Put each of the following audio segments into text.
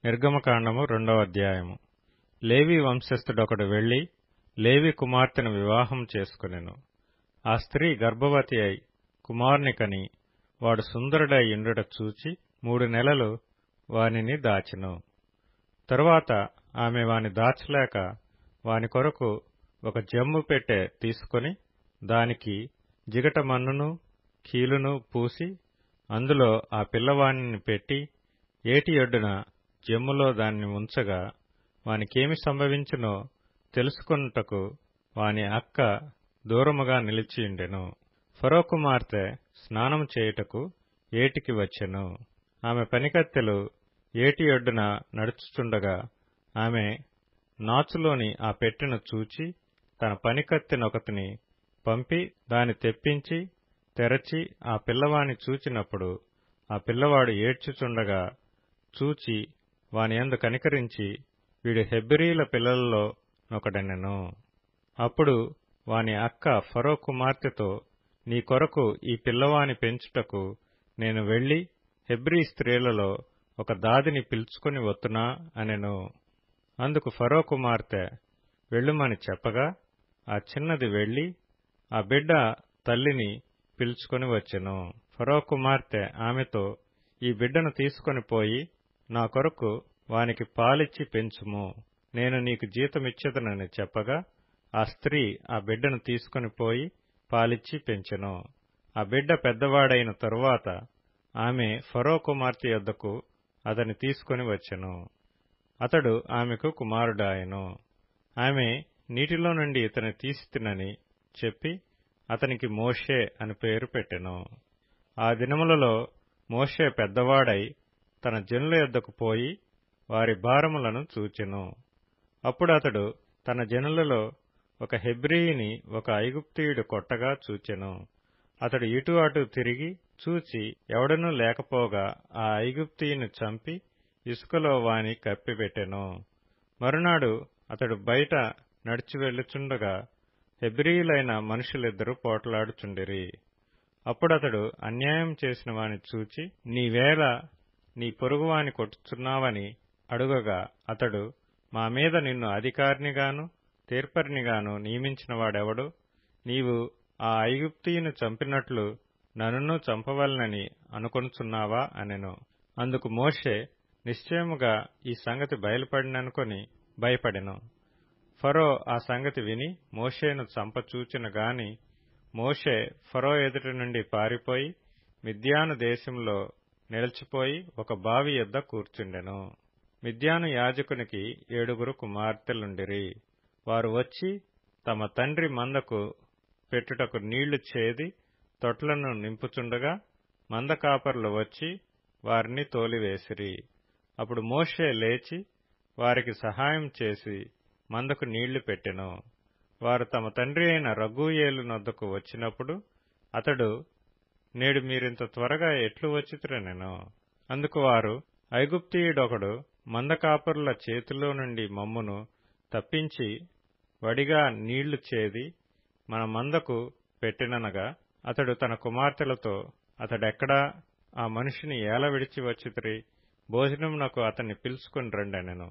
నిర్గమకాండము 2వ అధ్యాయము. లేవి వంశస్థుడొకడు వెళ్లి లేవి కుమార్తెను వివాహం చేసుకొనెను. ఆ స్త్రీ గర్భవతి అయి కుమారుని కని వాడు సుందరుడై యుండుట చూచి 3 నెలలు వానిని దాచెను. తరువాత ఆమె వాని దాచలేక వాని కొరకు ఒక జమ్ము పెట్టె తీసుకొని దానికి జిగట మన్నును కీలును పూసి అందులో ఆ పిల్లవానిని పెట్టి ఏటి ఒడ్డున జమ్ములో దాన్ని ఉంచగా వానికేమి సంభవించునో తెలుసుకొనుటకు వాని అక్క దూరముగా నిలిచియుండెను. ఫరో కుమార్తె స్నానము చేయుటకు ఏటికి వచ్చెను. ఆమె పనికత్తెలు ఏటి ఒడ్డున నడుచుచుండగా ఆమె నాచులోని ఆ పెట్టెను చూచి తన పనికత్తెనొకతిని పంపి దాని తెప్పించి తెరచి ఆ పిల్లవాని చూచినప్పుడు ఆ పిల్లవాడు ఏడ్చుచుండగా చూచి వాని యందు కనికరించి వీడు హెబ్రీల పిల్లలలో నొకడనెను. అప్పుడు వాని అక్క ఫరో కుమార్తెతో, నీ కొరకు ఈ పిల్లవాని పెంచుటకు నేను వెళ్లి హెబ్రీ స్త్రీలలో ఒక దాదిని పిలుచుకొని వత్తునా అనెను. అందుకు ఫరో కుమార్తె వెళ్ళుమని చెప్పగా ఆ చిన్నది వెళ్లి ఆ బిడ్డ తల్లిని పిలుచుకొని వచ్చెను. ఫరో కుమార్తె ఆమెతో, ఈ బిడ్డను తీసుకొని పోయి నా కొరకు వానికి పాలిచ్చి పెంచుము, నేను నీకు జీతమిచ్చెదనని చెప్పగా ఆ స్త్రీ ఆ బిడ్డను తీసుకొని పోయి పాలిచ్చి పెంచెను. ఆ బిడ్డ పెద్దవాడైన తరువాత ఆమె ఫరో కుమార్తె యొద్దకు అతని తీసుకొని వచ్చెను. అతడు ఆమెకు కుమారుడాయెను. ఆమె నీటిలో నుండి ఇతని తీసితినని చెప్పి అతనికి మోషే అని పేరు పెట్టెను. ఆ దినములలో మోషే పెద్దవాడై తన జనుల యొద్దకు పోయి వారి భారములను చూచెను. అప్పుడు అతడు తన జనులలో ఒక హెబ్రీయుని ఒక ఐగుప్తీయుడు కొట్టగా చూచెను. అతడు ఇటు అటు తిరిగి చూచి ఎవడనూ లేకపోగా ఆ ఐగుప్తీయుని చంపి ఇసుకలో వాని కప్పిపెట్టెను. మరునాడు అతడు బయట నడిచి వెళ్ళుచుండగా హెబ్రీయులైన మనుషులిద్దరూ పోట్లాడుచుండిరి. అప్పుడతడు అన్యాయం చేసిన వాని చూచి, నీవేళ నీ పొరుగువాని కొట్టుచున్నావని అడుగగా అతడు, మా మీద నిన్ను అధికారినిగాను తీర్పరినిగాను నియమించిన వాడెవడు? నీవు ఆ ఐగుప్తీయుని చంపినట్లు నన్నును చంపవలనని అనుకొనుచున్నావా అనెను. అందుకు మోషే నిశ్చయముగా ఈ సంగతి బయలుపడిననుకొని భయపడెను. ఫరో ఆ సంగతి విని మోషేను చంపచూచెను గాని మోషే ఫరో ఎదుట నుండి పారిపోయి మిద్యాను దేశంలో నిలిచిపోయి ఒక బావి యొద్ద కూర్చుండెను. మిద్యాను యాజకునికి 7 కుమార్తెలుండిరి. వారు వచ్చి తమ తండ్రి మందకు పెట్టుటకు నీళ్లు చేది తొట్లను నింపుచుండగా మంద కాపరులు వచ్చి వారిని తోలివేసిరి. అప్పుడు మోషే లేచి వారికి సహాయం చేసి మందకు నీళ్లు పెట్టెను. వారు తమ తండ్రి అయిన రగూయేలు నొద్దకు వచ్చినప్పుడు అతడు, నేడు మీరింత త్వరగా ఎట్లు వచ్చితిరనెను. అందుకు వారు, ఐగుప్తీయుడొకడు మందకాపరుల చేతిలో నుండి మమ్మును తప్పించి వడిగా నీళ్లు చేది మన మందకు పెట్టెననగా అతడు తన కుమార్తెలతో, అతడెక్కడా? ఆ మనిషిని ఏల విడిచి వచ్చితిరి? భోజనమునకు అతన్ని పిలుచుకొని రండనెను.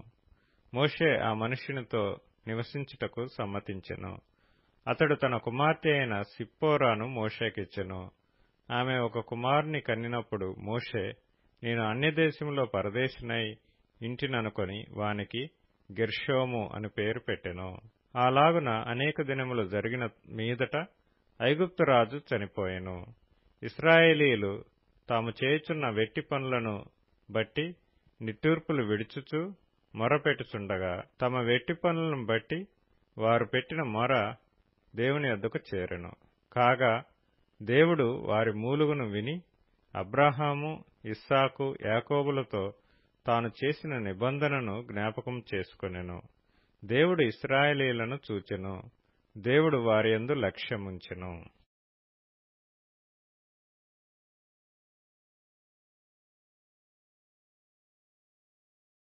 మోషే ఆ మనుష్యునితో నివసించుటకు సమ్మతించెను. అతడు తన కుమార్తె అయిన సిప్పోరాను మోషేకిచ్చెను. ఆమె ఒక కుమారుని కన్నినప్పుడు మోషే, నేను అన్యదేశంలో పరదేశినై ఇంటిననుకొని వానికి గెర్షోము అని పేరు పెట్టెను. అలాగున అనేక దినములు జరిగిన మీదట ఐగుప్తు రాజు చనిపోయెను. ఇశ్రాయేలీయులు తాము చేయుచున్న వెట్టి పనులను బట్టి నిట్టూర్పులు విడుచుచు మొరపెట్టుచుండగా తమ వెట్టి పనులను బట్టి వారు పెట్టిన మొర దేవుని యొద్దకు చేరెను. కాగా దేవుడు వారి మూలుగును విని అబ్రాహాము, ఇస్సాకు, యాకోబులతో తాను చేసిన నిబంధనను జ్ఞాపకం చేసుకొనెను. దేవుడు ఇశ్రాయేలీయులను చూచెను. దేవుడు వారి యందు లక్ష్యముంచెను.